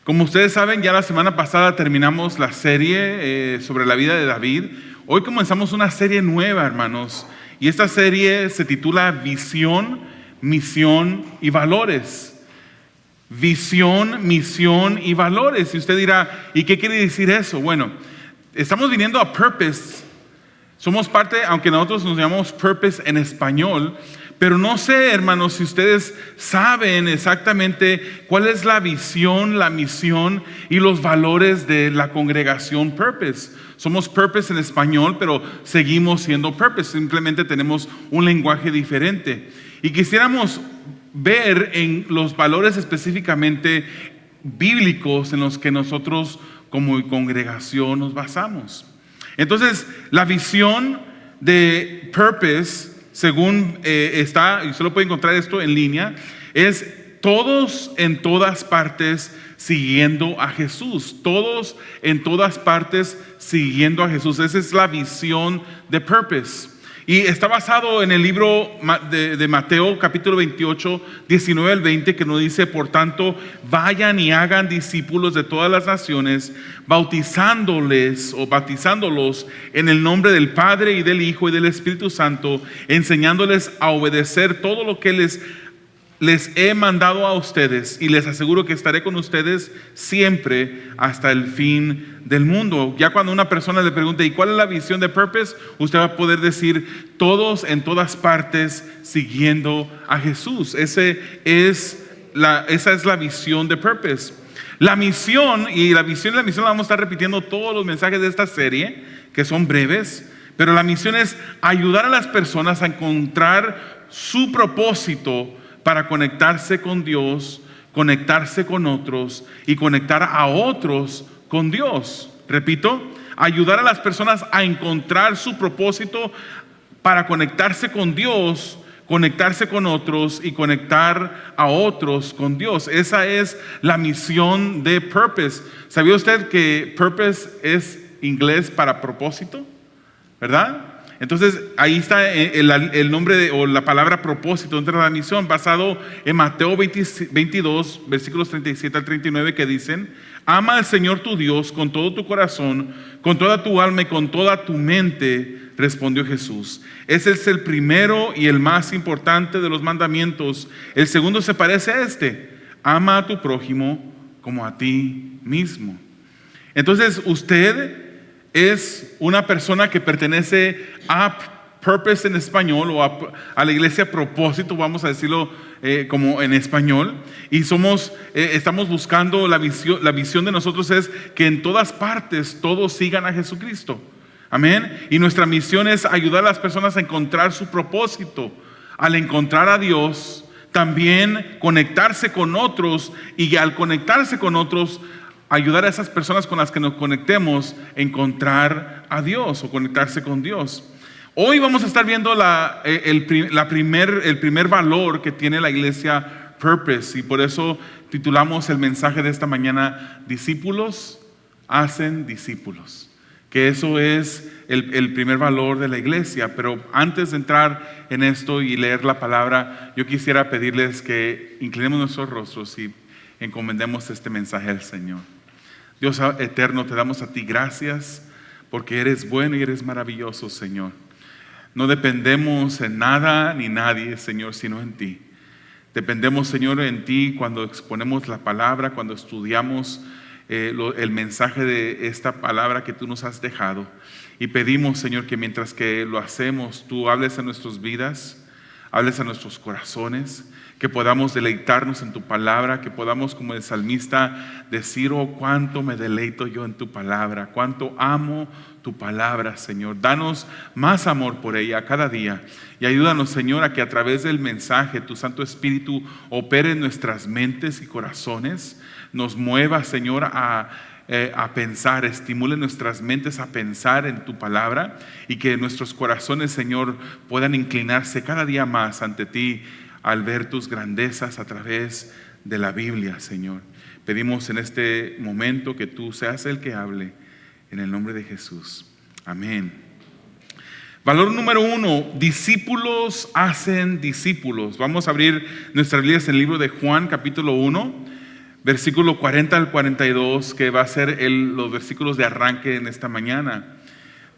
Como ustedes saben, ya la semana pasada terminamos la serie sobre la vida de David. Hoy comenzamos una serie nueva, hermanos, y esta serie se titula Visión, Misión y Valores. Visión, misión y valores. Y usted dirá, ¿y qué quiere decir eso? Bueno, estamos viniendo a Purpose. Somos parte, aunque nosotros nos llamamos Purpose en español, pero no sé, hermanos, si ustedes saben exactamente cuál es la visión, la misión y los valores de la congregación Purpose. Somos Purpose en español, pero seguimos siendo Purpose. Simplemente tenemos un lenguaje diferente. Y quisiéramos ver en los valores específicamente bíblicos en los que nosotros como congregación nos basamos. Entonces, la visión de Purpose, según está, y usted lo puede encontrar esto en línea, es todos en todas partes siguiendo a Jesús. Todos en todas partes siguiendo a Jesús. Esa es la visión de Purpose. Y está basado en el libro de Mateo, capítulo 28, 19 al 20, que nos dice: por tanto, vayan y hagan discípulos de todas las naciones, bautizándolos en el nombre del Padre y del Hijo y del Espíritu Santo, enseñándoles a obedecer todo lo que les he mandado a ustedes, y les aseguro que estaré con ustedes siempre hasta el fin del mundo. Ya cuando una persona le pregunte, ¿y cuál es la visión de Purpose?, usted va a poder decir: todos en todas partes siguiendo a Jesús. Esa es la visión de Purpose. La misión la vamos a estar repitiendo todos los mensajes de esta serie, que son breves, pero la misión es ayudar a las personas a encontrar su propósito para conectarse con Dios, conectarse con otros y conectar a otros con Dios. Repito, ayudar a las personas a encontrar su propósito para conectarse con Dios, conectarse con otros y conectar a otros con Dios. Esa es la misión de Purpose. ¿Sabía usted que Purpose es inglés para propósito? ¿Verdad? Entonces ahí está el nombre o la palabra propósito dentro de la misión, basado en Mateo 22, versículos 37 al 39, que dicen: ama al Señor tu Dios con todo tu corazón, con toda tu alma y con toda tu mente, respondió Jesús. Ese es el primero y el más importante de los mandamientos. El segundo se parece a este: ama a tu prójimo como a ti mismo. Entonces usted es una persona que pertenece a Purpose en español, o a la iglesia Propósito, vamos a decirlo como en español, y estamos buscando la visión de nosotros es que en todas partes todos sigan a Jesucristo. Amén. Y nuestra misión es ayudar a las personas a encontrar su propósito. Al encontrar a Dios, también conectarse con otros, y al conectarse con otros, ayudar a esas personas con las que nos conectemos a encontrar a Dios o conectarse con Dios. Hoy vamos a estar viendo el primer valor que tiene la iglesia Purpose, y por eso titulamos el mensaje de esta mañana: discípulos hacen discípulos. Que eso es el primer valor de la iglesia. Pero antes de entrar en esto y leer la palabra, yo quisiera pedirles que inclinemos nuestros rostros y encomendemos este mensaje al Señor. Dios eterno, te damos a ti gracias porque eres bueno y eres maravilloso, Señor. No dependemos en nada ni nadie, Señor, sino en ti. Dependemos, Señor, en ti cuando exponemos la palabra, cuando estudiamos el mensaje de esta palabra que tú nos has dejado. Y pedimos, Señor, que mientras que lo hacemos, tú hables a nuestras vidas, hables a nuestros corazones, que podamos deleitarnos en tu palabra, que podamos, como el salmista, decir: oh, cuánto me deleito yo en tu palabra, cuánto amo tu palabra, Señor. Danos más amor por ella cada día, y ayúdanos, Señor, a que a través del mensaje tu Santo Espíritu opere en nuestras mentes y corazones, nos mueva, Señor, a pensar, estimule nuestras mentes a pensar en tu palabra, y que nuestros corazones, Señor, puedan inclinarse cada día más ante ti al ver tus grandezas a través de la Biblia, Señor. Pedimos en este momento que tú seas el que hable, en el nombre de Jesús. Amén. Valor número 1: discípulos hacen discípulos. Vamos a abrir nuestras Biblias en el libro de Juan, capítulo 1, versículo 40 al 42, que va a ser los versículos de arranque en esta mañana.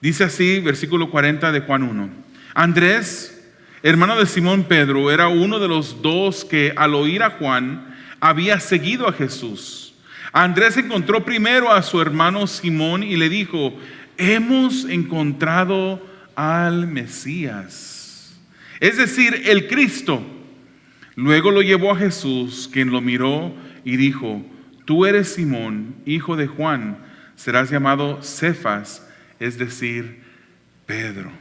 Dice así, versículo 40 de Juan 1. Andrés, hermano de Simón Pedro, era uno de los dos que al oír a Juan había seguido a Jesús. Andrés encontró primero a su hermano Simón y le dijo: hemos encontrado al Mesías, es decir, el Cristo. Luego lo llevó a Jesús, quien lo miró y dijo: tú eres Simón, hijo de Juan, serás llamado Cefas, es decir, Pedro.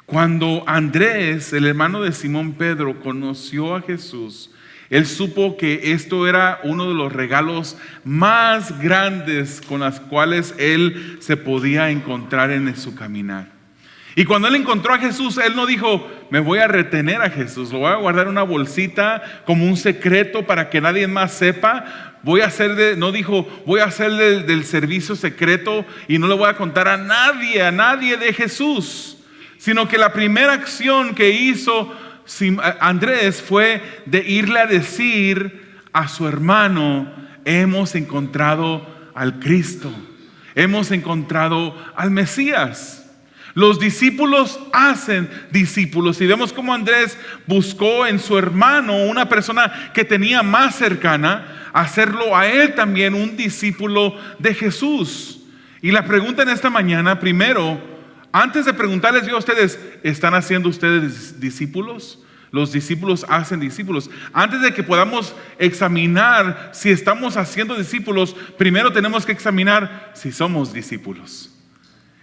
Cuando Andrés, el hermano de Simón Pedro, conoció a Jesús, él supo que esto era uno de los regalos más grandes con los cuales él se podía encontrar en su caminar. Y cuando él encontró a Jesús, él no dijo: me voy a retener a Jesús, lo voy a guardar en una bolsita como un secreto para que nadie más sepa. No dijo: voy a hacer del servicio secreto y no le voy a contar a nadie de Jesús. Sino que la primera acción que hizo Andrés fue de irle a decir a su hermano: hemos encontrado al Cristo, hemos encontrado al Mesías. Los discípulos hacen discípulos, y vemos cómo Andrés buscó en su hermano, una persona que tenía más cercana, hacerlo a él también un discípulo de Jesús. Y la pregunta en esta mañana, primero, antes de preguntarles yo a ustedes: ¿están haciendo ustedes discípulos? Los discípulos hacen discípulos. Antes de que podamos examinar si estamos haciendo discípulos, primero tenemos que examinar si somos discípulos.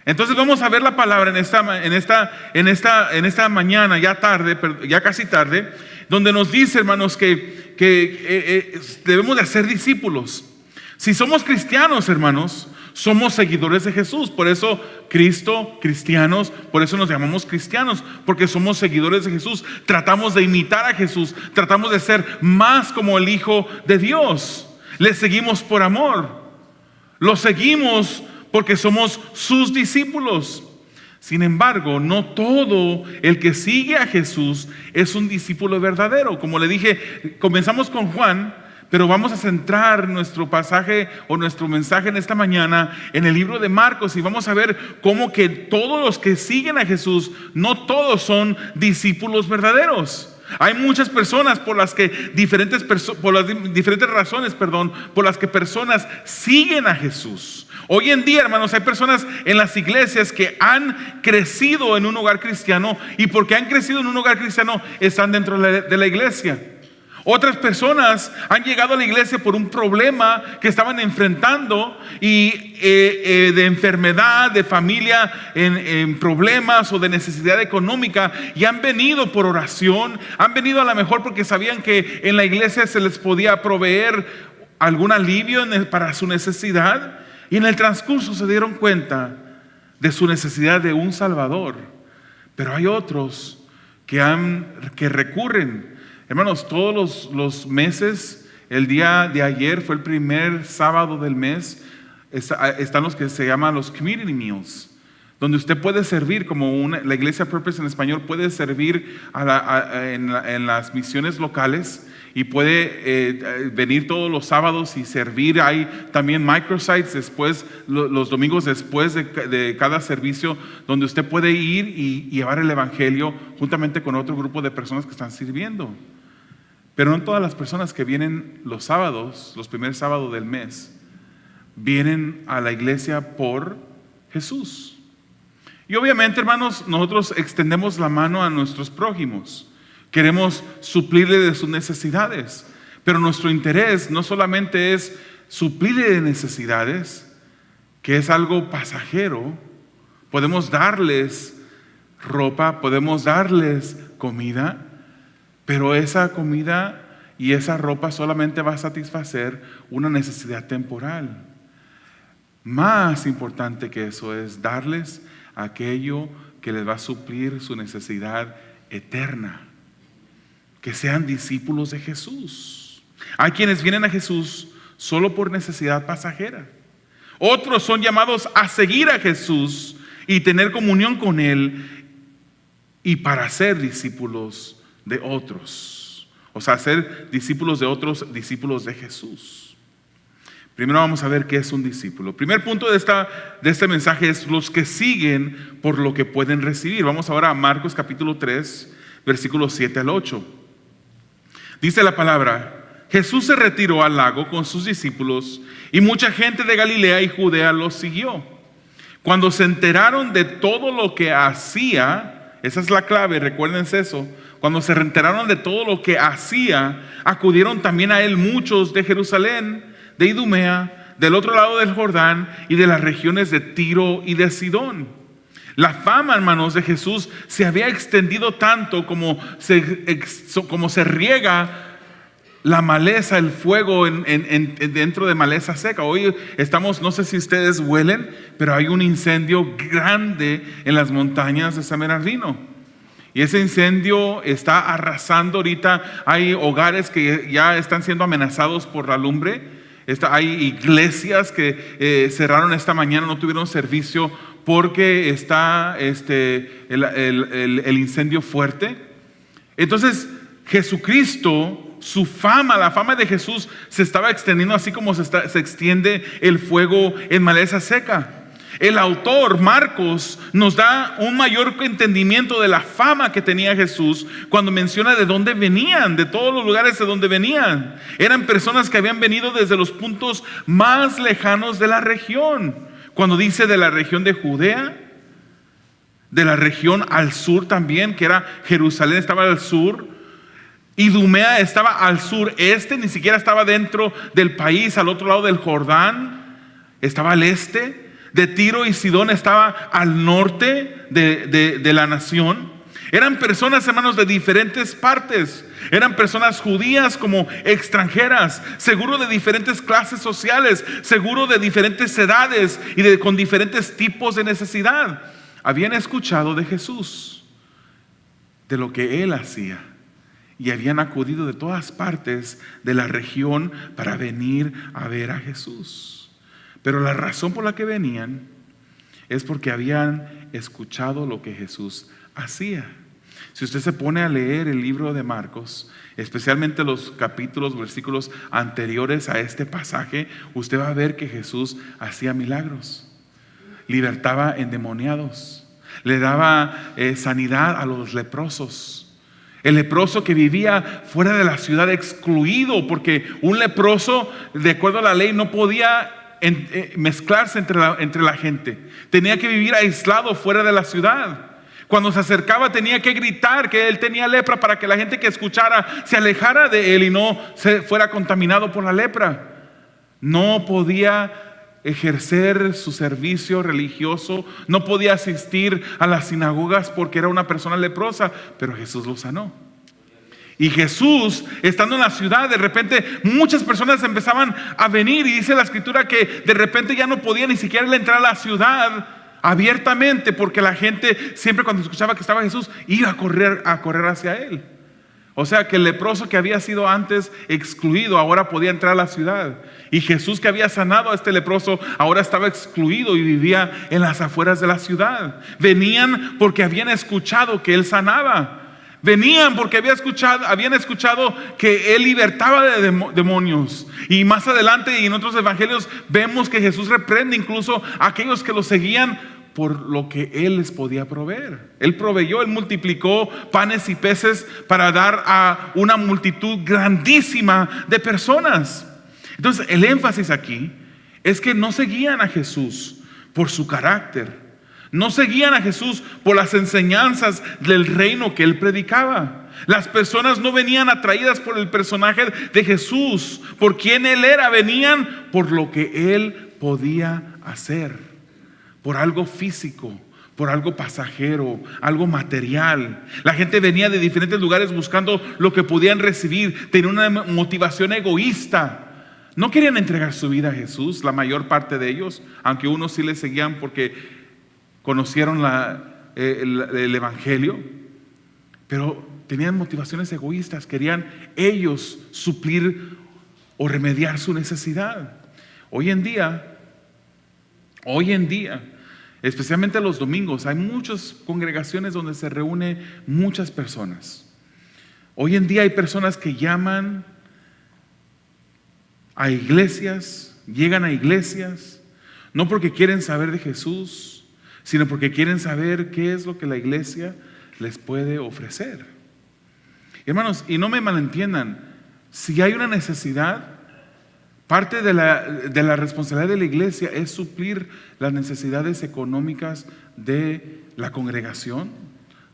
Entonces vamos a ver la palabra en esta mañana, ya casi tarde, donde nos dice, hermanos, que debemos de hacer discípulos. Si somos cristianos, hermanos, somos seguidores de Jesús. Por eso cristianos, por eso nos llamamos cristianos, porque somos seguidores de Jesús. Tratamos de imitar a Jesús, tratamos de ser más como el Hijo de Dios. Le seguimos por amor, lo seguimos porque somos sus discípulos. Sin embargo, no todo el que sigue a Jesús es un discípulo verdadero. Como le dije, comenzamos con Juan, pero vamos a centrar nuestro pasaje o nuestro mensaje en esta mañana en el libro de Marcos, y vamos a ver cómo que todos los que siguen a Jesús, no todos son discípulos verdaderos. Hay muchas personas por las diferentes razones, por las que personas siguen a Jesús. Hoy en día, hermanos, hay personas en las iglesias que han crecido en un hogar cristiano, y porque han crecido en un hogar cristiano están dentro de la iglesia. Otras personas han llegado a la iglesia por un problema que estaban enfrentando, y de enfermedad, de familia en problemas o de necesidad económica, y han venido por oración, han venido a lo mejor porque sabían que en la iglesia se les podía proveer algún alivio para su necesidad, y en el transcurso se dieron cuenta de su necesidad de un Salvador. Pero hay otros que recurren. Hermanos, todos los meses, el día de ayer fue el primer sábado del mes, están los que se llaman los community meals, donde usted puede servir, la iglesia Purpose en español puede servir en las misiones locales, y puede venir todos los sábados y servir. Hay también microsites después, los domingos después de cada servicio, donde usted puede ir y llevar el evangelio juntamente con otro grupo de personas que están sirviendo. Pero no todas las personas que vienen los sábados, los primeros sábados del mes, vienen a la iglesia por Jesús. Y obviamente, hermanos, nosotros extendemos la mano a nuestros prójimos. Queremos suplirle de sus necesidades, pero nuestro interés no solamente es suplirle de necesidades, que es algo pasajero. Podemos darles ropa, podemos darles comida, pero esa comida y esa ropa solamente va a satisfacer una necesidad temporal. Más importante que eso es darles aquello que les va a suplir su necesidad eterna. Que sean discípulos de Jesús. Hay quienes vienen a Jesús solo por necesidad pasajera. Otros son llamados a seguir a Jesús y tener comunión con Él, y para ser discípulos de otros. O sea, ser discípulos de otros, discípulos de Jesús. Primero vamos a ver qué es un discípulo. Primer punto de este mensaje es los que siguen por lo que pueden recibir. Vamos ahora a Marcos capítulo 3, versículos 7 al 8. Dice la palabra: Jesús se retiró al lago con sus discípulos y mucha gente de Galilea y Judea los siguió. Cuando se enteraron de todo lo que hacía, esa es la clave, recuérdense eso. Cuando se enteraron de todo lo que hacía, acudieron también a él muchos de Jerusalén, de Idumea, del otro lado del Jordán y de las regiones de Tiro y de Sidón. La fama, hermanos, de Jesús se había extendido tanto como se riega la maleza, el fuego dentro de maleza seca. Hoy estamos, no sé si ustedes huelen, pero hay un incendio grande en las montañas de San Bernardino. Y ese incendio está arrasando ahorita. Hay hogares que ya están siendo amenazados por la lumbre. Hay iglesias que cerraron esta mañana, no tuvieron servicio porque está el incendio fuerte. Entonces Jesucristo, su fama, la fama de Jesús se estaba extendiendo así como se extiende el fuego en maleza seca. El autor Marcos nos da un mayor entendimiento de la fama que tenía Jesús cuando menciona de dónde venían, de todos los lugares de donde venían. Eran personas que habían venido desde los puntos más lejanos de la región. Cuando dice de la región de Judea, de la región al sur también, que era Jerusalén, estaba al sur. Idumea estaba al sureste, ni siquiera estaba dentro del país, al otro lado del Jordán, estaba al este. De Tiro y Sidón estaba al norte de la nación. Eran personas, hermanos, de diferentes partes. Eran personas judías como extranjeras, seguro de diferentes clases sociales, seguro de diferentes edades y con diferentes tipos de necesidad. Habían escuchado de Jesús, de lo que Él hacía, y habían acudido de todas partes de la región para venir a ver a Jesús. Pero la razón por la que venían es porque habían escuchado lo que Jesús hacía. Si usted se pone a leer el libro de Marcos, especialmente los capítulos, versículos anteriores a este pasaje, usted va a ver que Jesús hacía milagros, libertaba endemoniados, le daba sanidad a los leprosos. El leproso que vivía fuera de la ciudad, excluido, porque un leproso, de acuerdo a la ley, no podía mezclarse entre la gente. Tenía que vivir aislado fuera de la ciudad. Cuando se acercaba tenía que gritar que él tenía lepra para que la gente que escuchara se alejara de él y no se fuera contaminado por la lepra. No podía ejercer su servicio religioso, no podía asistir a las sinagogas porque era una persona leprosa, pero Jesús lo sanó. Y Jesús, estando en la ciudad, de repente muchas personas empezaban a venir, y dice la escritura que de repente ya no podía ni siquiera entrar a la ciudad abiertamente, porque la gente siempre cuando escuchaba que estaba Jesús iba a correr hacia él. O sea que el leproso que había sido antes excluido ahora podía entrar a la ciudad, y Jesús, que había sanado a este leproso, ahora estaba excluido y vivía en las afueras de la ciudad. Venían porque habían escuchado que él sanaba. Venían porque habían escuchado que él libertaba de demonios. Y más adelante y en otros evangelios vemos que Jesús reprende incluso a aquellos que lo seguían por lo que él les podía proveer. Él proveyó, él multiplicó panes y peces para dar a una multitud grandísima de personas. Entonces el énfasis aquí es que no seguían a Jesús por su carácter, no seguían a Jesús por las enseñanzas del reino que él predicaba. Las personas no venían atraídas por el personaje de Jesús, por quien él era. Venían por lo que él podía hacer, por algo físico, por algo pasajero, algo material. La gente venía de diferentes lugares buscando lo que podían recibir. Tenían una motivación egoísta. No querían entregar su vida a Jesús, la mayor parte de ellos, aunque unos sí le seguían porque conocieron el evangelio, pero tenían motivaciones egoístas. Querían ellos suplir o remediar su necesidad. Hoy en día, especialmente los domingos, hay muchas congregaciones donde se reúnen muchas personas. Hoy en día hay personas que llaman a iglesias llegan a iglesias, no porque quieren saber de Jesús, sino porque quieren saber qué es lo que la iglesia les puede ofrecer. Hermanos, y no me malentiendan, si hay una necesidad, parte de la responsabilidad de la iglesia es suplir las necesidades económicas de la congregación,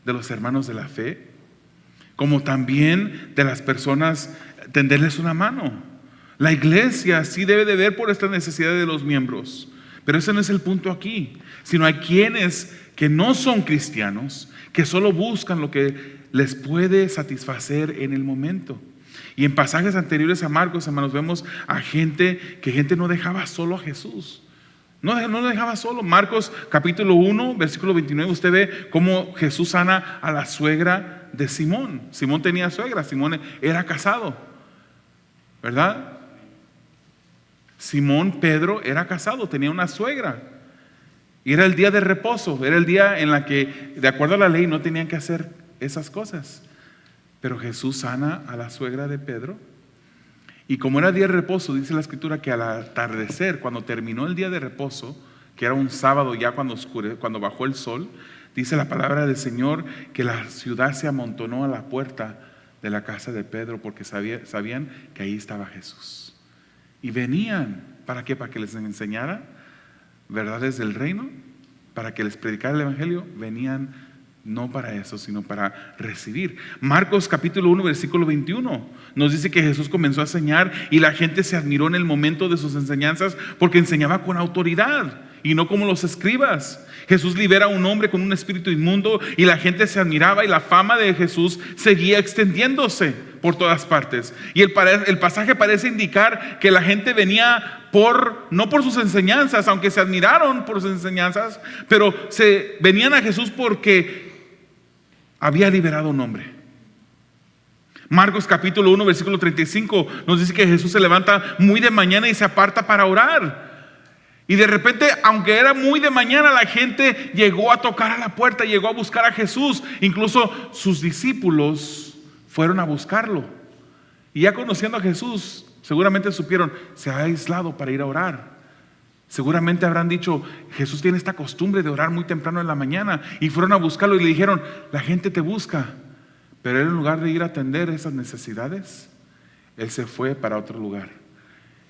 de los hermanos de la fe, como también de las personas, tenderles una mano. La iglesia sí debe de ver por esta necesidad de los miembros, pero ese no es el punto aquí, sino hay quienes que no son cristianos, que solo buscan lo que les puede satisfacer en el momento. Y en pasajes anteriores a Marcos, hermanos, vemos a gente no dejaba solo a Jesús. No lo dejaba solo. Marcos capítulo 1, versículo 29, usted ve cómo Jesús sana a la suegra de Simón. Simón tenía suegra, Simón era casado, ¿verdad? Simón Pedro era casado, tenía una suegra. Y era el día de reposo, era el día en la que, de acuerdo a la ley, no tenían que hacer esas cosas. Pero Jesús sana a la suegra de Pedro. Y como era día de reposo, dice la escritura que al atardecer, cuando terminó el día de reposo, que era un sábado ya cuando bajó el sol, dice la palabra del Señor que la ciudad se amontonó a la puerta de la casa de Pedro porque sabían que ahí estaba Jesús. Y venían, ¿para qué? Para que les enseñara verdades del reino, para que les predicara el evangelio. Venían no para eso, sino para recibir. Marcos capítulo 1, versículo 21 nos dice que Jesús comenzó a enseñar y la gente se admiró en el momento de sus enseñanzas porque enseñaba con autoridad y no como los escribas. Jesús libera a un hombre con un espíritu inmundo y la gente se admiraba y la fama de Jesús seguía extendiéndose por todas partes. Y el pasaje parece indicar que la gente venía no por sus enseñanzas, aunque se admiraron por sus enseñanzas, pero venían a Jesús porque había liberado a un hombre. Marcos capítulo 1, versículo 35 nos dice que Jesús se levanta muy de mañana y se aparta para orar. Y de repente, aunque era muy de mañana, la gente llegó a tocar a la puerta, llegó a buscar a Jesús. Incluso sus discípulos fueron a buscarlo. Y ya conociendo a Jesús, seguramente supieron, se ha aislado para ir a orar. Seguramente habrán dicho, Jesús tiene esta costumbre de orar muy temprano en la mañana. Y fueron a buscarlo y le dijeron, la gente te busca. Pero él, en lugar de ir a atender esas necesidades, él se fue para otro lugar.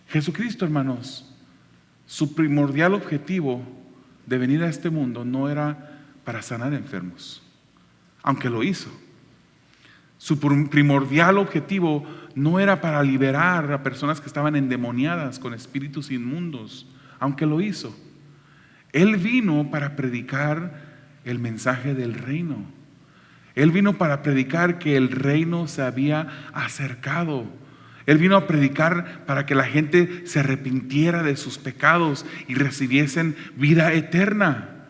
Jesucristo, hermanos, su primordial objetivo de venir a este mundo no era para sanar enfermos, aunque lo hizo. Su primordial objetivo no era para liberar a personas que estaban endemoniadas con espíritus inmundos, aunque lo hizo. Él vino para predicar el mensaje del reino. Él vino para predicar que el reino se había acercado. Él vino a predicar para que la gente se arrepintiera de sus pecados y recibiesen vida eterna.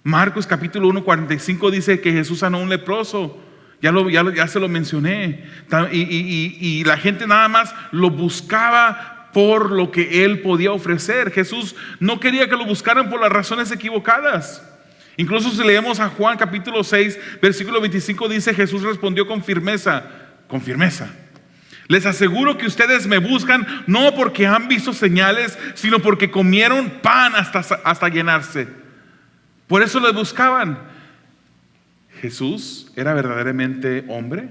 Marcos capítulo 1, 45 dice que Jesús sanó a un leproso. Ya se lo mencioné. Y la gente nada más lo buscaba por lo que él podía ofrecer. Jesús no quería que lo buscaran por las razones equivocadas. Incluso si leemos a Juan capítulo 6, versículo 25, dice: Jesús respondió con firmeza. Les aseguro que ustedes me buscan no porque han visto señales, sino porque comieron pan hasta llenarse. Por eso les buscaban. Jesús era verdaderamente hombre,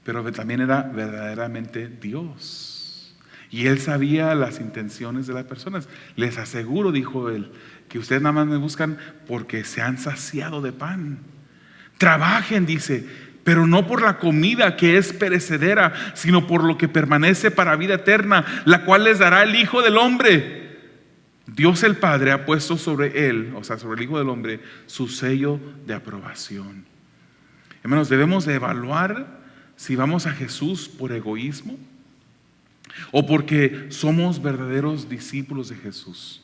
pero también era verdaderamente Dios. Y él sabía las intenciones de las personas. Les aseguro, dijo él, que ustedes nada más me buscan porque se han saciado de pan. Trabajen, dice, pero no por la comida que es perecedera, sino por lo que permanece para vida eterna, la cual les dará el Hijo del Hombre. Dios el Padre ha puesto sobre él, o sea, sobre el Hijo del Hombre, su sello de aprobación. Hermanos, debemos de evaluar si vamos a Jesús por egoísmo o porque somos verdaderos discípulos de Jesús.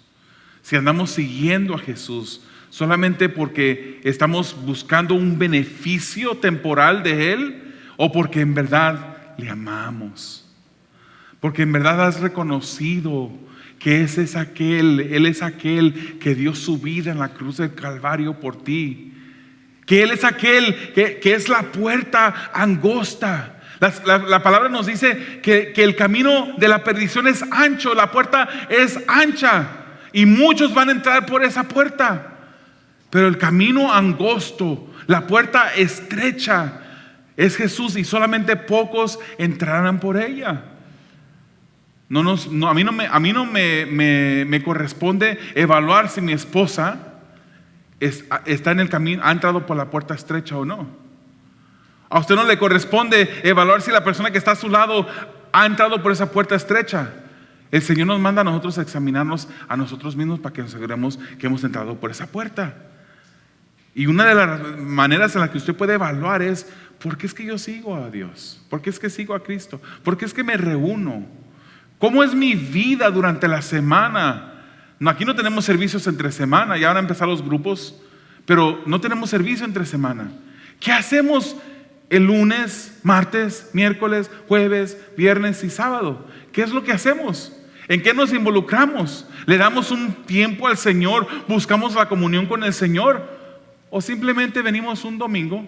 Si andamos siguiendo a Jesús solamente porque estamos buscando un beneficio temporal de Él, o porque en verdad le amamos, porque en verdad has reconocido que Él es aquel que dio su vida en la cruz del Calvario por ti, que Él es aquel que es la puerta angosta, La palabra nos dice que el camino de la perdición es ancho, la puerta es ancha y muchos van a entrar por esa puerta. Pero el camino angosto, la puerta estrecha, es Jesús y solamente pocos entrarán por ella. A mí no me corresponde evaluar si mi esposa está en el camino, ha entrado por la puerta estrecha o no. A usted no le corresponde evaluar si la persona que está a su lado ha entrado por esa puerta estrecha. El Señor nos manda a nosotros a examinarnos a nosotros mismos para que nos aseguremos que hemos entrado por esa puerta. Y una de las maneras en las que usted puede evaluar es: ¿por qué es que yo sigo a Dios? ¿Por qué es que sigo a Cristo? ¿Por qué es que me reúno? ¿Cómo es mi vida durante la semana? No, aquí no tenemos servicios entre semana, ya van a empezar los grupos, pero no tenemos servicio entre semana. ¿Qué hacemos el lunes, martes, miércoles, jueves, viernes y sábado? ¿Qué es lo que hacemos? ¿En qué nos involucramos? ¿Le damos un tiempo al Señor? ¿Buscamos la comunión con el Señor? ¿O simplemente venimos un domingo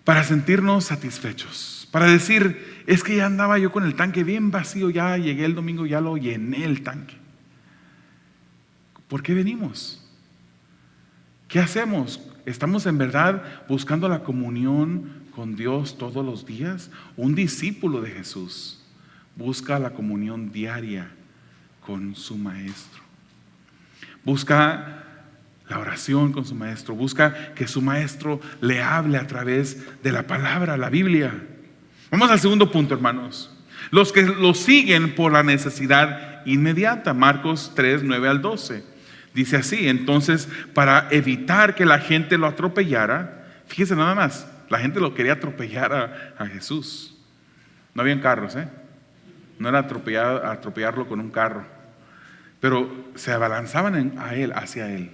para sentirnos satisfechos? Para decir: es que ya andaba yo con el tanque bien vacío, ya llegué el domingo, ya lo llené el tanque. ¿Por qué venimos? ¿Qué hacemos? ¿Estamos en verdad buscando la comunión con Dios todos los días? Un discípulo de Jesús busca la comunión diaria con su maestro. Busca la oración con su maestro. Busca que su maestro le hable a través de la palabra, la Biblia. Vamos al segundo punto, hermanos. Los que lo siguen por la necesidad inmediata. Marcos 3, 9 al 12. Dice así: entonces, para evitar que la gente lo atropellara, fíjese nada más, la gente lo quería atropellar a Jesús. No habían carros, no era atropellarlo con un carro, pero se abalanzaban hacia él.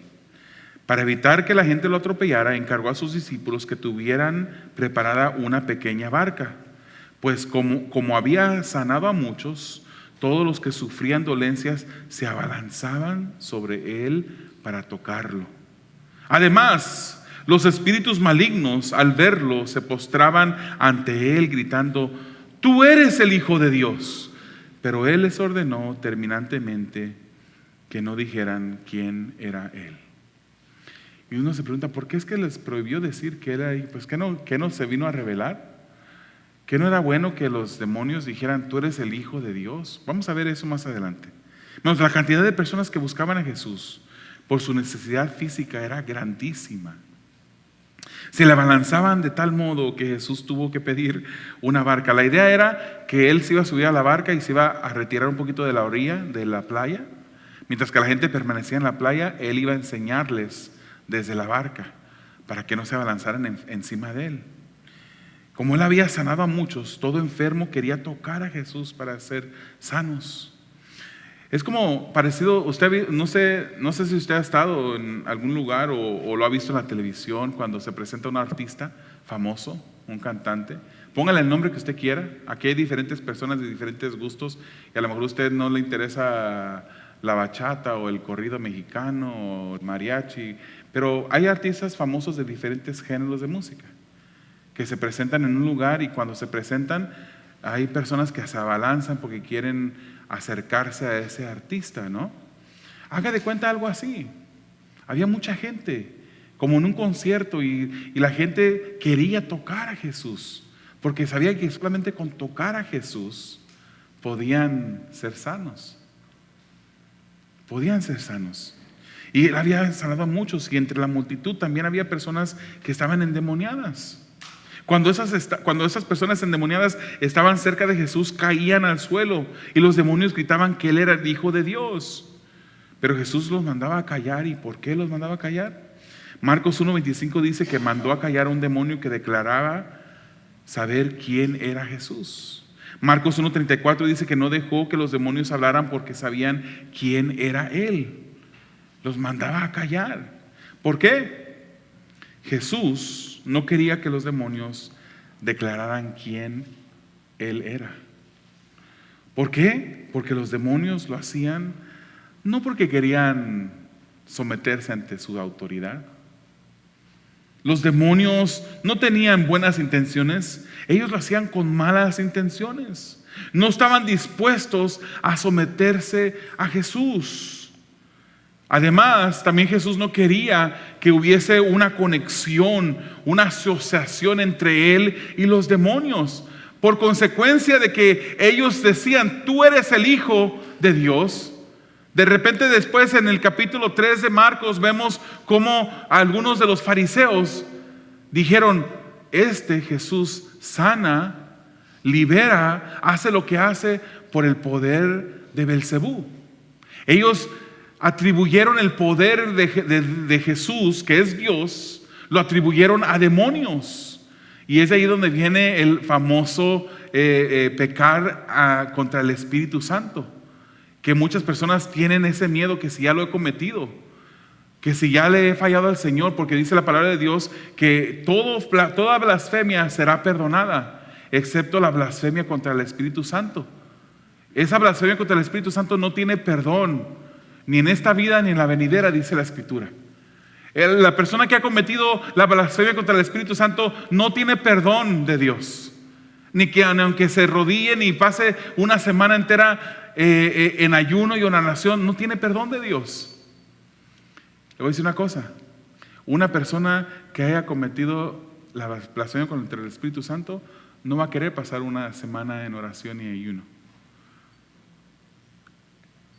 Para evitar que la gente lo atropellara, encargó a sus discípulos que tuvieran preparada una pequeña barca, pues como había sanado a muchos, todos los que sufrían dolencias se abalanzaban sobre él para tocarlo. Además, los espíritus malignos, al verlo, se postraban ante él gritando: tú eres el Hijo de Dios. Pero él les ordenó terminantemente que no dijeran quién era él. Y uno se pregunta: ¿por qué es que les prohibió decir que era ahí? Pues ¿qué no se vino a revelar? ¿Que no era bueno que los demonios dijeran: tú eres el Hijo de Dios? Vamos a ver eso más adelante. La cantidad de personas que buscaban a Jesús por su necesidad física era grandísima. Se le abalanzaban de tal modo que Jesús tuvo que pedir una barca. La idea era que él se iba a subir a la barca y se iba a retirar un poquito de la orilla de la playa. Mientras que la gente permanecía en la playa, él iba a enseñarles desde la barca para que no se abalanzaran encima de él. Como él había sanado a muchos, todo enfermo quería tocar a Jesús para ser sanos. Es como parecido, usted no sé si usted ha estado en algún lugar o lo ha visto en la televisión cuando se presenta un artista famoso, un cantante. Póngale el nombre que usted quiera. Aquí hay diferentes personas de diferentes gustos y a lo mejor a usted no le interesa la bachata o el corrido mexicano o el mariachi, pero hay artistas famosos de diferentes géneros de música que se presentan en un lugar, y cuando se presentan hay personas que se abalanzan porque quieren acercarse a ese artista, ¿no? Haga de cuenta algo así. Había mucha gente, como en un concierto, y la gente quería tocar a Jesús, porque sabía que solamente con tocar a Jesús podían ser sanos. Podían ser sanos. Y él había sanado a muchos, y entre la multitud también había personas que estaban endemoniadas. Cuando esas personas endemoniadas estaban cerca de Jesús, caían al suelo y los demonios gritaban que él era el Hijo de Dios. Pero Jesús los mandaba a callar. ¿Y por qué los mandaba a callar? Marcos 1:25 dice que mandó a callar a un demonio que declaraba saber quién era Jesús. Marcos 1:34 dice que no dejó que los demonios hablaran porque sabían quién era él. Los mandaba a callar. ¿Por qué? Jesús no quería que los demonios declararan quién él era. ¿Por qué? Porque los demonios lo hacían no porque querían someterse ante su autoridad, Los demonios no tenían buenas intenciones, ellos lo hacían con malas intenciones. No estaban dispuestos a someterse a Jesús. Además, también Jesús no quería que hubiese una conexión, una asociación entre Él y los demonios. Por consecuencia de que ellos decían, tú eres el Hijo de Dios. De repente después en el capítulo 3 de Marcos vemos cómo algunos de los fariseos dijeron, este Jesús sana, libera, hace lo que hace por el poder de Belcebú. Ellos atribuyeron el poder de Jesús, que es Dios, lo atribuyeron a demonios. Y es ahí donde viene el famoso pecar contra el Espíritu Santo. Que muchas personas tienen ese miedo, que si ya lo he cometido, que si ya le he fallado al Señor, porque dice la palabra de Dios que toda blasfemia será perdonada, excepto la blasfemia contra el Espíritu Santo. Esa blasfemia contra el Espíritu Santo no tiene perdón, ni en esta vida ni en la venidera, dice la Escritura. La persona que ha cometido la blasfemia contra el Espíritu Santo no tiene perdón de Dios, ni que aunque se arrodille y pase una semana entera en ayuno y oración, no tiene perdón de Dios. Le voy a decir una cosa: una persona que haya cometido la blasfemia contra el Espíritu Santo no va a querer pasar una semana en oración y ayuno.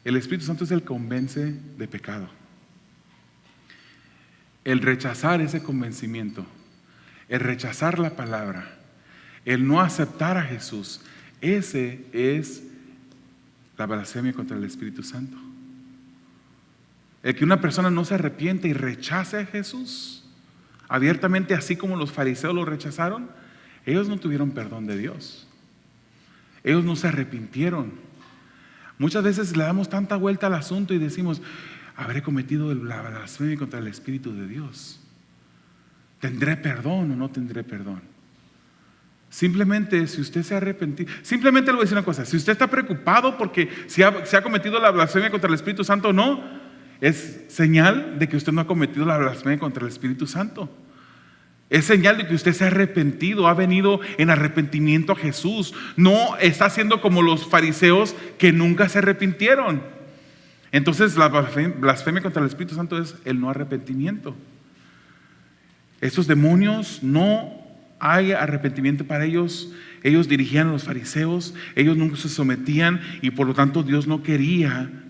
El Espíritu Santo es el que convence de pecado. El rechazar ese convencimiento, el rechazar la palabra, el no aceptar a Jesús, ese es la blasfemia contra el Espíritu Santo. El que una persona no se arrepiente y rechace a Jesús abiertamente, así como los fariseos lo rechazaron, ellos no tuvieron perdón de Dios. Ellos no se arrepintieron. Muchas veces le damos tanta vuelta al asunto y decimos, habré cometido la blasfemia contra el Espíritu de Dios. ¿Tendré perdón o no tendré perdón? Simplemente, si usted se ha arrepentido, simplemente le voy a decir una cosa: si usted está preocupado porque se ha cometido la blasfemia contra el Espíritu Santo o no, es señal de que usted no ha cometido la blasfemia contra el Espíritu Santo. Es señal de que usted se ha arrepentido, ha venido en arrepentimiento a Jesús. No está haciendo como los fariseos que nunca se arrepintieron. Entonces la blasfemia contra el Espíritu Santo es el no arrepentimiento. Esos demonios, no hay arrepentimiento para ellos. Ellos dirigían a los fariseos, ellos nunca se sometían, y por lo tanto Jesús no quería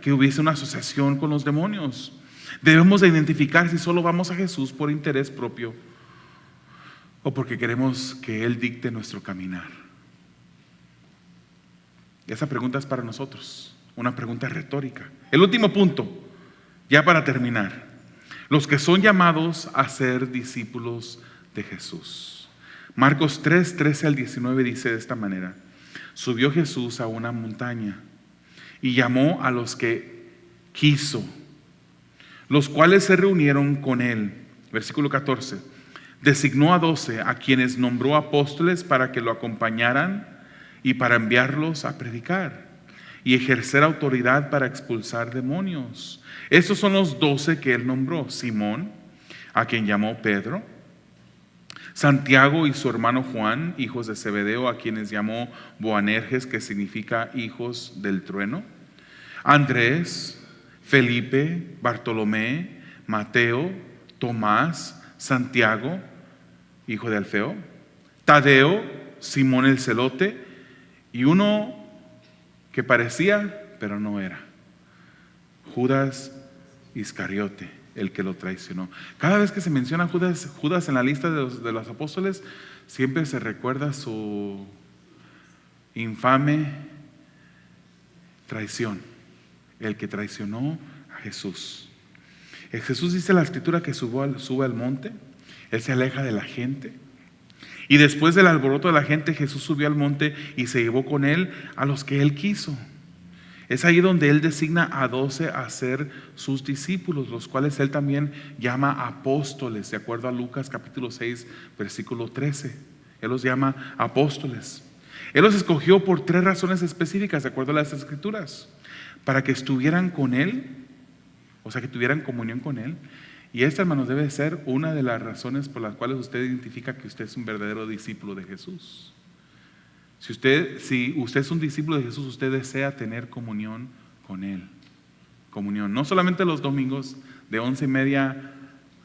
que hubiese una asociación con los demonios. Debemos de identificar si solo vamos a Jesús por interés propio o porque queremos que Él dicte nuestro caminar. Y esa pregunta es para nosotros, una pregunta retórica. El último punto, ya para terminar: los que son llamados a ser discípulos de Jesús. Marcos 3, 13 al 19 dice de esta manera: subió Jesús a una montaña y llamó a los que quiso, los cuales se reunieron con él. Versículo 14: designó a 12, a quienes nombró apóstoles para que lo acompañaran y para enviarlos a predicar y ejercer autoridad para expulsar demonios. Estos son los 12 que él nombró: Simón, a quien llamó Pedro; Santiago y su hermano Juan, hijos de Zebedeo, a quienes llamó Boanerges, que significa hijos del trueno; Andrés, Felipe, Bartolomé, Mateo, Tomás, Santiago, hijo de Alfeo, Tadeo, Simón el celote, y uno que parecía pero no era, Judas Iscariote, el que lo traicionó. Cada vez que se menciona Judas en la lista de los apóstoles, siempre se recuerda su infame traición, el que traicionó a Jesús. Jesús dice en la Escritura que sube al monte, Él se aleja de la gente, y después del alboroto de la gente, Jesús subió al monte y se llevó con Él a los que Él quiso. Es ahí donde Él designa a 12 a ser sus discípulos, los cuales Él también llama apóstoles, de acuerdo a Lucas capítulo 6, versículo 13. Él los llama apóstoles. Él los escogió por 3 razones específicas, de acuerdo a las Escrituras: para que estuvieran con Él, o sea, que tuvieran comunión con Él, Y esta, hermanos, debe ser una de las razones por las cuales usted identifica que usted es un verdadero discípulo de Jesús. Si usted es un discípulo de Jesús, usted desea tener comunión con Él. Comunión, no solamente los domingos de 11:30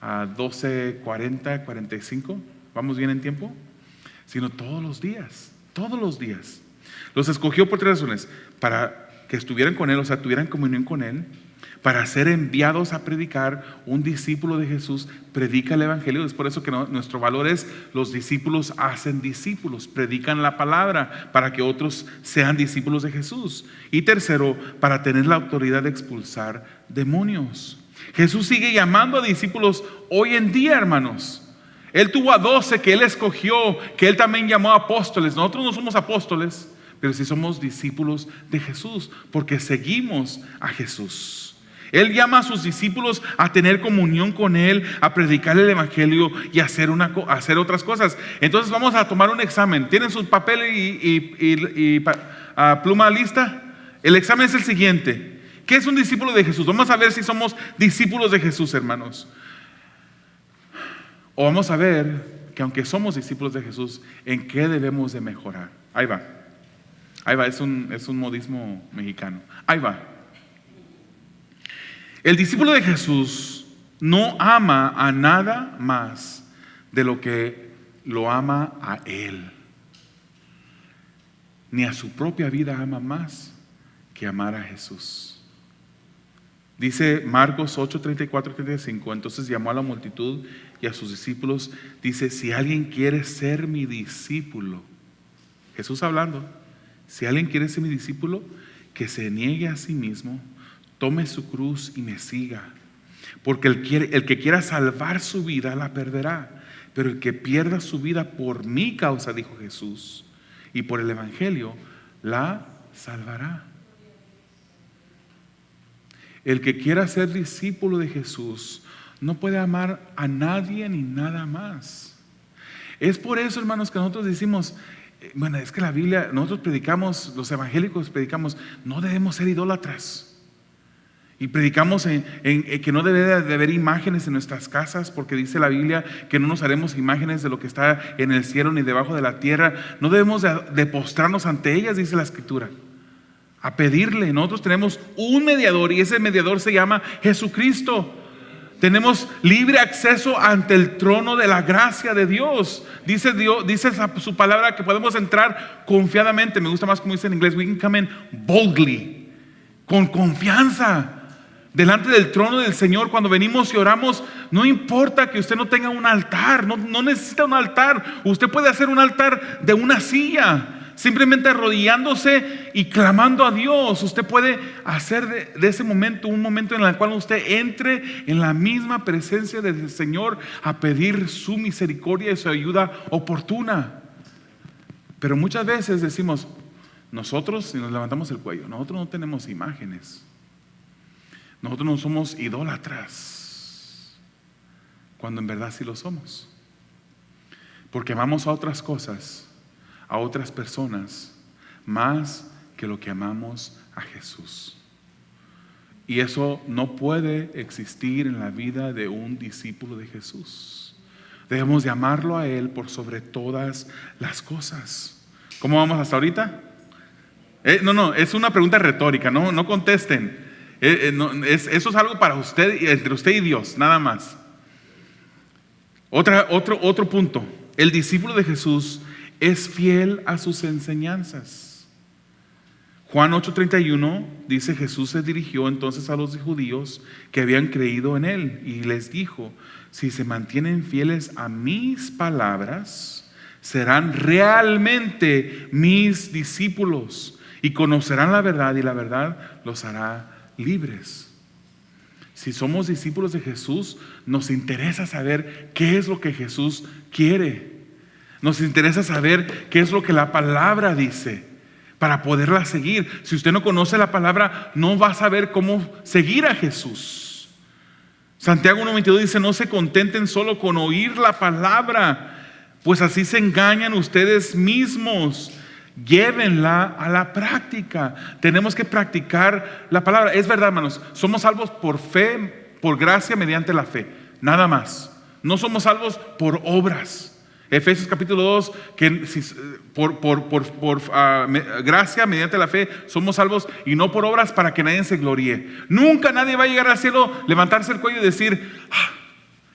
a 12:40, 45, vamos bien en tiempo, sino todos los días, todos los días. Los escogió por 3 razones: para que estuvieran con Él, o sea, tuvieran comunión con Él, para ser enviados a predicar. Un discípulo de Jesús predica el evangelio. Es por eso que nuestro valor es: los discípulos hacen discípulos, predican la palabra para que otros sean discípulos de Jesús. Y tercero, para tener la autoridad de expulsar demonios. Jesús sigue llamando a discípulos hoy en día, hermanos. Él tuvo a 12 que Él escogió, que Él también llamó a apóstoles. Nosotros no somos apóstoles, pero sí somos discípulos de Jesús, porque seguimos a Jesús. Él llama a sus discípulos a tener comunión con Él, a predicar el evangelio y a hacer otras cosas. Entonces vamos a tomar un examen. ¿Tienen sus papeles y pluma lista? El examen es el siguiente: ¿qué es un discípulo de Jesús? Vamos a ver si somos discípulos de Jesús, hermanos. O vamos a ver que aunque somos discípulos de Jesús, ¿en qué debemos de mejorar? Ahí va, es un modismo mexicano. Ahí va. El discípulo de Jesús no ama a nada más de lo que lo ama a Él. Ni a su propia vida ama más que amar a Jesús. Dice Marcos 8, 34, 35. Entonces llamó a la multitud y a sus discípulos. Dice: si alguien quiere ser mi discípulo, Jesús hablando, si alguien quiere ser mi discípulo, que se niegue a sí mismo, tome su cruz y me siga. Porque el que quiera salvar su vida la perderá, pero el que pierda su vida por mi causa, dijo Jesús, y por el evangelio, la salvará. El que quiera ser discípulo de Jesús no puede amar a nadie ni nada más. Es por eso, hermanos, que nosotros decimos, bueno, es que la Biblia, nosotros predicamos, los evangélicos predicamos, no debemos ser idólatras. Y predicamos que no debe de haber imágenes en nuestras casas, porque dice la Biblia que no nos haremos imágenes de lo que está en el cielo ni debajo de la tierra. No debemos de postrarnos ante ellas, dice la Escritura, a pedirle. Nosotros tenemos un mediador y ese mediador se llama Jesucristo. Tenemos libre acceso ante el trono de la gracia de Dios. Dice su palabra que podemos entrar confiadamente. Me gusta más como dice en inglés: we can come in boldly, con confianza, delante del trono del Señor. Cuando venimos y oramos, no importa que usted no tenga un altar, no necesita un altar. Usted puede hacer un altar de una silla, simplemente arrodillándose y clamando a Dios. Usted puede hacer de ese momento un momento en el cual usted entre en la misma presencia del Señor a pedir su misericordia y su ayuda oportuna. Pero muchas veces decimos nosotros, y nos levantamos el cuello, nosotros no tenemos imágenes. Nosotros no somos idólatras, cuando en verdad sí lo somos, porque amamos a otras cosas, a otras personas, más que lo que amamos a Jesús. Y eso no puede existir en la vida de un discípulo de Jesús. Debemos de amarlo a Él por sobre todas las cosas. ¿Cómo vamos hasta ahorita? No, es una pregunta retórica, no contesten. Eso es algo para usted, entre usted y Dios, nada más. Otro punto: el discípulo de Jesús es fiel a sus enseñanzas. Juan 8:31 dice: Jesús se dirigió entonces a los judíos que habían creído en Él y les dijo: si se mantienen fieles a mis palabras, serán realmente mis discípulos y conocerán la verdad, y la verdad los hará libres. Si somos discípulos de Jesús, nos interesa saber qué es lo que Jesús quiere. Nos interesa saber qué es lo que la palabra dice para poderla seguir. Si usted no conoce la palabra, no va a saber cómo seguir a Jesús. Santiago 1:22 dice: no se contenten solo con oír la palabra, pues así se engañan ustedes mismos. Llévenla a la práctica. Tenemos que practicar la palabra. Es verdad, hermanos, somos salvos por fe, por gracia, mediante la fe. nada más. No somos salvos por obras. Efesios capítulo 2, que por gracia mediante la fe somos salvos y no por obras para que nadie se gloríe. Nunca nadie va a llegar al cielo, levantarse el cuello y decir,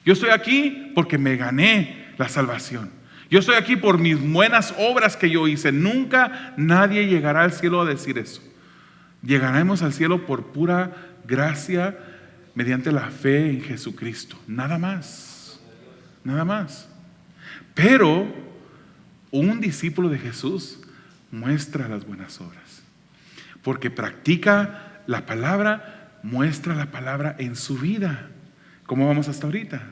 yo estoy aquí porque me gané la salvación. Yo estoy aquí por mis buenas obras que yo hice. Nunca nadie llegará al cielo a decir eso. Llegaremos al cielo por pura gracia mediante la fe en Jesucristo. Nada más. Nada más. Pero un discípulo de Jesús muestra las buenas obras. Porque practica la palabra, muestra la palabra en su vida. ¿Cómo vamos hasta ahorita?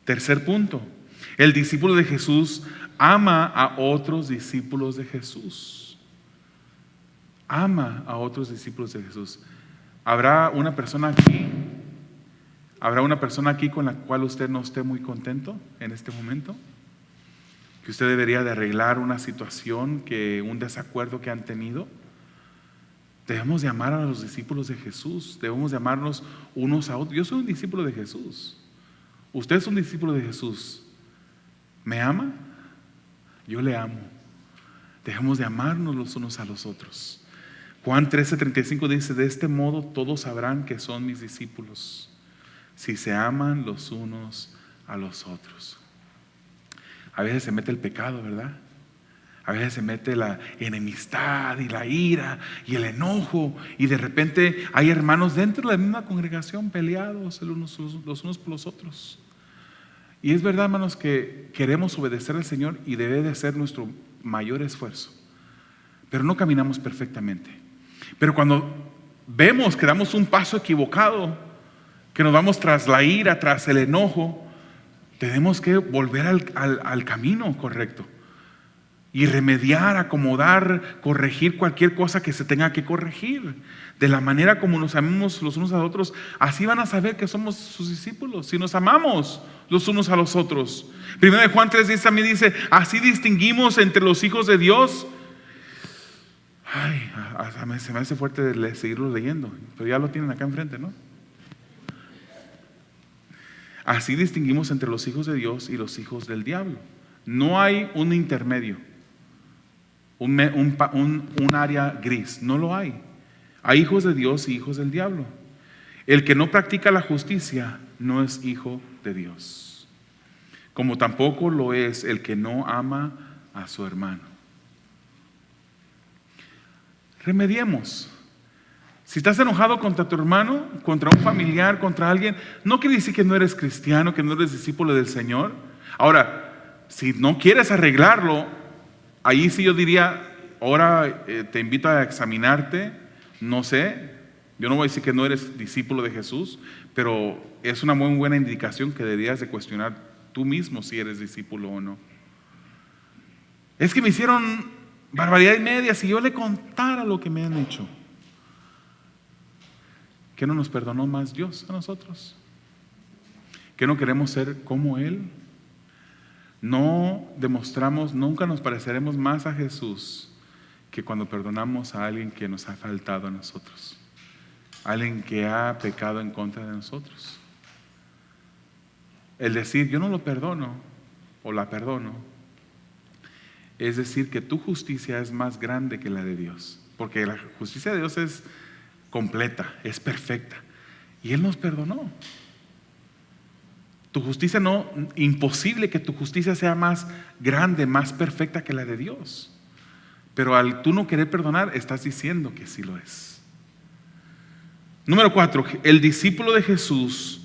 Tercer punto. El discípulo de Jesús ama a otros discípulos de Jesús. Ama a otros discípulos de Jesús. ¿Habrá una persona aquí? ¿Habrá una persona aquí con la cual usted no esté muy contento en este momento? Que usted debería de arreglar una situación, un desacuerdo que han tenido. Debemos de amar a los discípulos de Jesús. Debemos de amarnos unos a otros. Yo soy un discípulo de Jesús. Usted es un discípulo de Jesús. ¿Me ama? Yo le amo. Dejemos de amarnos los unos a los otros. Juan 13:35 dice, de este modo todos sabrán que son mis discípulos, si se aman los unos a los otros. A veces se mete el pecado, ¿verdad? A veces se mete la enemistad y la ira y el enojo, y de repente hay hermanos dentro de la misma congregación peleados los unos por los otros. Y es verdad, hermanos, que queremos obedecer al Señor y debe de ser nuestro mayor esfuerzo, pero no caminamos perfectamente. Pero cuando vemos que damos un paso equivocado, que nos vamos tras la ira, tras el enojo, tenemos que volver al camino correcto y remediar, acomodar, corregir cualquier cosa que se tenga que corregir. De la manera como nos amamos los unos a los otros, así van a saber que somos sus discípulos, si nos amamos los unos a los otros. Primero de Juan 3:10 también dice, así distinguimos entre los hijos de Dios. Ay, se me hace fuerte seguirlo leyendo, pero ya lo tienen acá enfrente, ¿no? Así distinguimos entre los hijos de Dios y los hijos del diablo. No hay un intermedio, un área gris, no lo hay. Hay hijos de Dios y hijos del diablo. El que no practica la justicia no es hijo de Dios, como tampoco lo es el que no ama a su hermano. Remediemos. Si estás enojado contra tu hermano, contra un familiar, contra alguien, no quiere decir que no eres cristiano, que no eres discípulo del Señor. Ahora, si no quieres arreglarlo, ahí sí yo diría, ahora te invito a examinarte. No sé, yo no voy a decir que no eres discípulo de Jesús, pero es una muy buena indicación que deberías de cuestionar tú mismo si eres discípulo o no. Es que me hicieron barbaridad y media. Si yo le contara lo que me han hecho, ¿qué no nos perdonó más Dios a nosotros? ¿Qué no queremos ser como Él? No demostramos, nunca nos pareceremos más a Jesús que cuando perdonamos a alguien que nos ha faltado a nosotros, alguien que ha pecado en contra de nosotros. El decir yo no lo perdono o la perdono es decir que tu justicia es más grande que la de Dios, porque la justicia de Dios es completa, es perfecta, y Él nos perdonó. Tu justicia no, imposible que tu justicia sea más grande, más perfecta que la de Dios. Pero al tú no querer perdonar, estás diciendo que sí lo es. Número 4, el discípulo de Jesús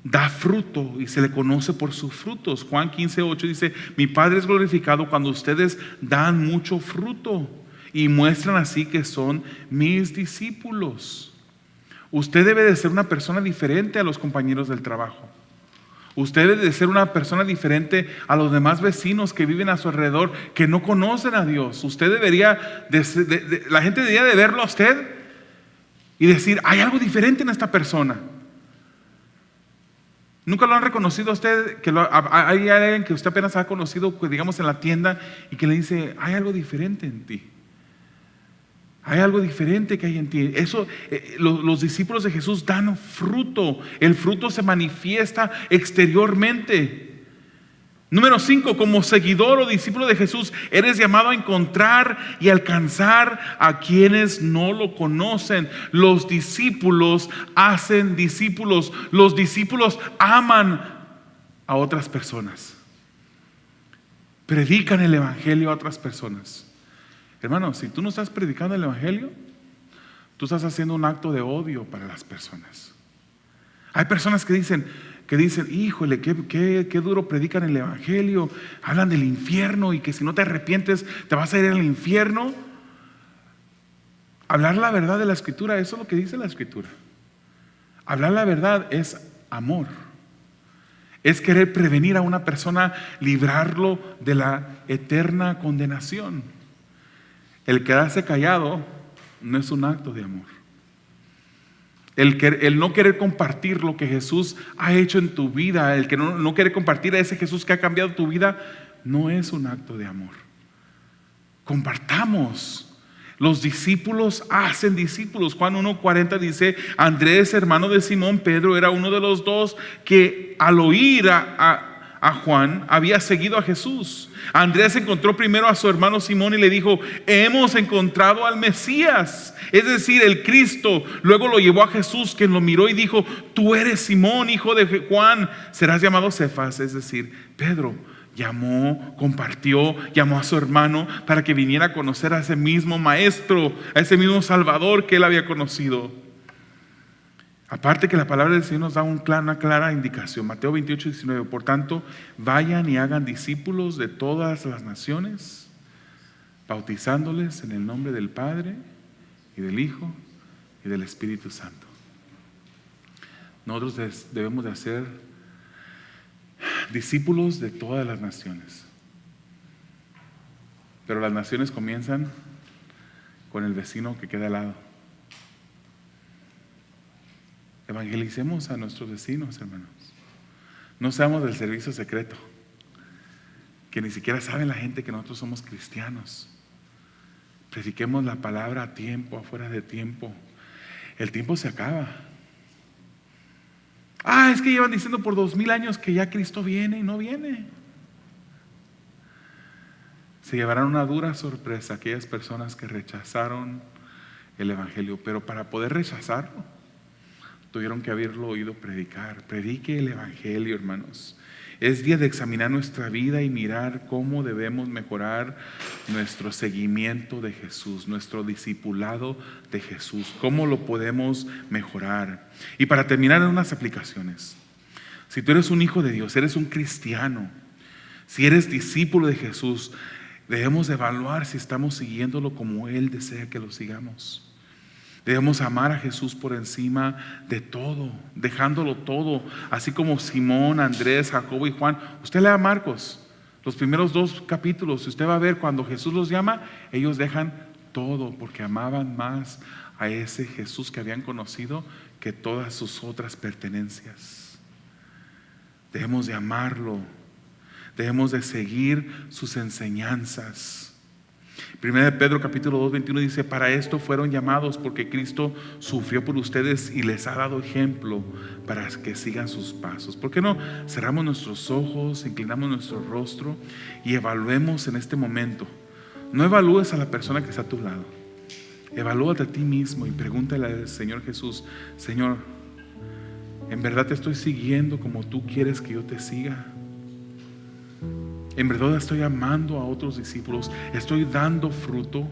da fruto y se le conoce por sus frutos. Juan 15:8 dice, mi Padre es glorificado cuando ustedes dan mucho fruto y muestran así que son mis discípulos. Usted debe de ser una persona diferente a los compañeros del trabajo. Usted debe de ser una persona diferente a los demás vecinos que viven a su alrededor, que no conocen a Dios. Usted debería, la gente debería de verlo a usted y decir, hay algo diferente en esta persona. ¿Nunca lo han reconocido a usted? Hay alguien que usted apenas ha conocido, digamos en la tienda, y que le dice, hay algo diferente en ti. Hay algo diferente que hay en ti. Eso, los discípulos de Jesús dan fruto. El fruto se manifiesta exteriormente. Número 5, como seguidor o discípulo de Jesús, eres llamado a encontrar y alcanzar a quienes no lo conocen. Los discípulos hacen discípulos. Los discípulos aman a otras personas. Predican el evangelio a otras personas. Hermano, si tú no estás predicando el evangelio, tú estás haciendo un acto de odio para las personas. Hay personas que dicen, híjole, qué duro predican el evangelio, hablan del infierno y que si no te arrepientes te vas a ir al infierno. Hablar la verdad de la escritura, eso es lo que dice la escritura. Hablar la verdad es amor. Es querer prevenir a una persona, librarlo de la eterna condenación. El quedarse callado no es un acto de amor. El no querer compartir lo que Jesús ha hecho en tu vida, el que no querer compartir a ese Jesús que ha cambiado tu vida, no es un acto de amor. Compartamos. Los discípulos hacen discípulos. Juan 1:40 dice: Andrés, hermano de Simón Pedro, era uno de los dos que al oír a Juan había seguido a Jesús. Andrés encontró primero a su hermano Simón y le dijo: hemos encontrado al Mesías, es decir, el Cristo. Luego lo llevó a Jesús, quien lo miró y dijo: tú eres Simón, hijo de Juan, serás llamado Cefas, es decir, Pedro. Compartió, llamó a su hermano para que viniera a conocer a ese mismo maestro, a ese mismo Salvador que él había conocido. Aparte que la palabra del Señor nos da una clara indicación. Mateo 28:19. Por tanto, vayan y hagan discípulos de todas las naciones, bautizándoles en el nombre del Padre y del Hijo y del Espíritu Santo. Nosotros debemos de hacer discípulos de todas las naciones. Pero las naciones comienzan con el vecino que queda al lado. Evangelicemos a nuestros vecinos, hermanos. No seamos del servicio secreto, que ni siquiera sabe la gente que nosotros somos cristianos. Prediquemos la palabra a tiempo, afuera de tiempo. El tiempo se acaba. Es que llevan diciendo por 2000 años que ya Cristo viene y no viene. Se llevarán una dura sorpresa aquellas personas que rechazaron el evangelio, pero para poder rechazarlo tuvieron que haberlo oído predicar. Predique el evangelio, hermanos. Es día de examinar nuestra vida y mirar cómo debemos mejorar nuestro seguimiento de Jesús, nuestro discipulado de Jesús, cómo lo podemos mejorar. Y para terminar, en unas aplicaciones. Si tú eres un hijo de Dios, eres un cristiano, si eres discípulo de Jesús, debemos evaluar si estamos siguiéndolo como Él desea que lo sigamos. Debemos amar a Jesús por encima de todo, dejándolo todo, así como Simón, Andrés, Jacobo y Juan. Usted lea Marcos, los primeros 2 capítulos, usted va a ver cuando Jesús los llama, ellos dejan todo porque amaban más a ese Jesús que habían conocido que todas sus otras pertenencias. Debemos de amarlo, debemos de seguir sus enseñanzas. 1 Pedro capítulo 2:21 dice: para esto fueron llamados, porque Cristo sufrió por ustedes y les ha dado ejemplo para que sigan sus pasos. ¿Por qué no cerramos nuestros ojos, inclinamos nuestro rostro y evaluemos en este momento? No evalúes a la persona que está a tu lado, evalúate a ti mismo y pregúntale al Señor Jesús: Señor, ¿en verdad te estoy siguiendo como tú quieres que yo te siga? ¿En verdad estoy amando a otros discípulos? ¿Estoy dando fruto?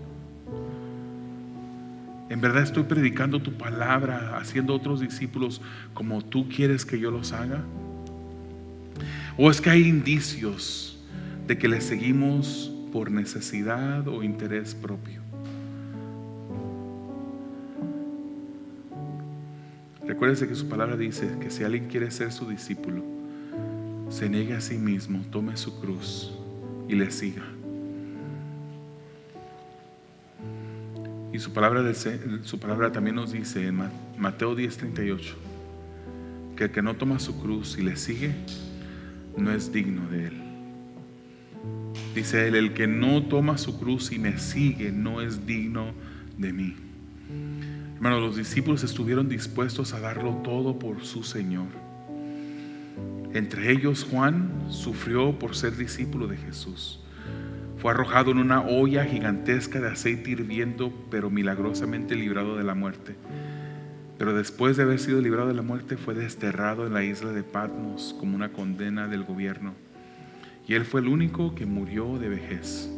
¿En verdad estoy predicando tu palabra, haciendo otros discípulos como tú quieres que yo los haga? ¿O es que hay indicios de que le seguimos por necesidad o interés propio? Recuérdese que su palabra dice que si alguien quiere ser su discípulo, se niegue a sí mismo, tome su cruz y le siga. Y su palabra también nos dice en Mateo 10:38 que el que no toma su cruz y le sigue no es digno de él. Dice él: el que no toma su cruz y me sigue no es digno de mí. Hermanos, los discípulos estuvieron dispuestos a darlo todo por su Señor. Entre ellos, Juan sufrió por ser discípulo de Jesús. Fue arrojado en una olla gigantesca de aceite hirviendo, pero milagrosamente librado de la muerte. Pero después de haber sido librado de la muerte, fue desterrado en la isla de Patmos como una condena del gobierno. Y él fue el único que murió de vejez.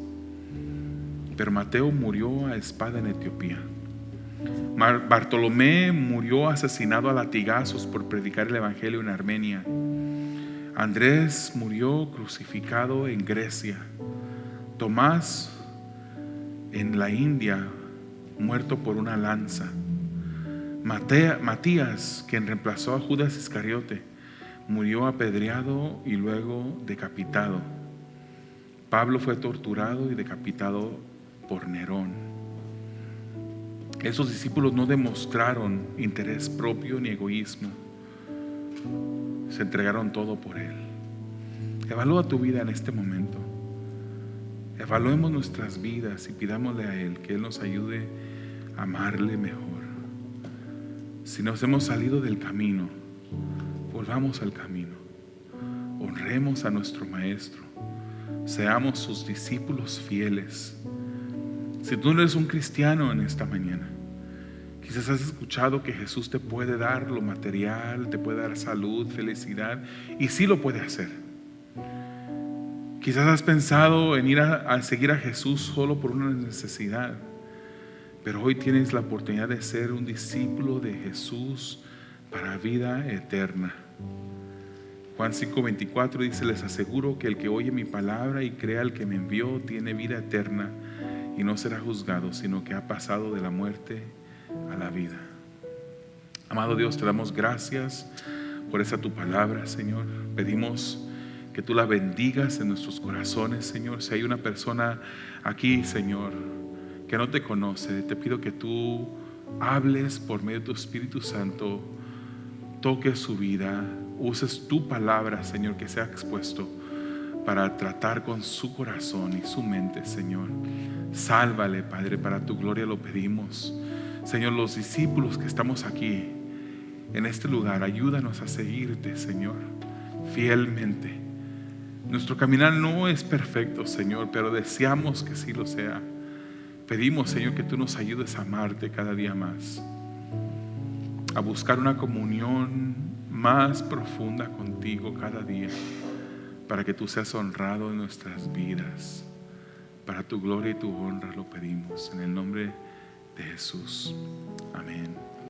Pero Mateo murió a espada en Etiopía. Bartolomé murió asesinado a latigazos por predicar el evangelio en Armenia. Andrés murió crucificado en Grecia. Tomás en la India, muerto por una lanza. Matías, quien reemplazó a Judas Iscariote, murió apedreado y luego decapitado. Pablo fue torturado y decapitado por Nerón. Esos discípulos no demostraron interés propio ni egoísmo. Se entregaron todo por Él. Evalúa tu vida en este momento. Evaluemos nuestras vidas y pidámosle a Él que Él nos ayude a amarle mejor. Si nos hemos salido del camino, volvamos al camino. Honremos a nuestro Maestro. Seamos sus discípulos fieles. Si tú no eres un cristiano en esta mañana, quizás has escuchado que Jesús te puede dar lo material, te puede dar salud, felicidad, y sí lo puede hacer. Quizás has pensado en ir a seguir a Jesús solo por una necesidad, pero hoy tienes la oportunidad de ser un discípulo de Jesús para vida eterna. Juan 5:24 dice: les aseguro que el que oye mi palabra y crea al que me envió tiene vida eterna y no será juzgado, sino que ha pasado de la muerte a la vida. Amado Dios, te damos gracias por esa tu palabra, Señor. Pedimos que tú la bendigas en nuestros corazones, Señor. Si hay una persona aquí, Señor, que no te conoce, te pido que tú hables por medio de tu Espíritu Santo, toques su vida, uses tu palabra, Señor, que sea expuesto para tratar con su corazón y su mente, Señor. Sálvale, Padre, para tu gloria lo pedimos. Señor, los discípulos que estamos aquí en este lugar, ayúdanos a seguirte, Señor, fielmente. Nuestro caminar no es perfecto, Señor, pero deseamos que sí lo sea. Pedimos, Señor, que tú nos ayudes a amarte cada día más, a buscar una comunión más profunda contigo cada día, para que tú seas honrado en nuestras vidas. Para tu gloria y tu honra lo pedimos en el nombre de Jesús. Amén.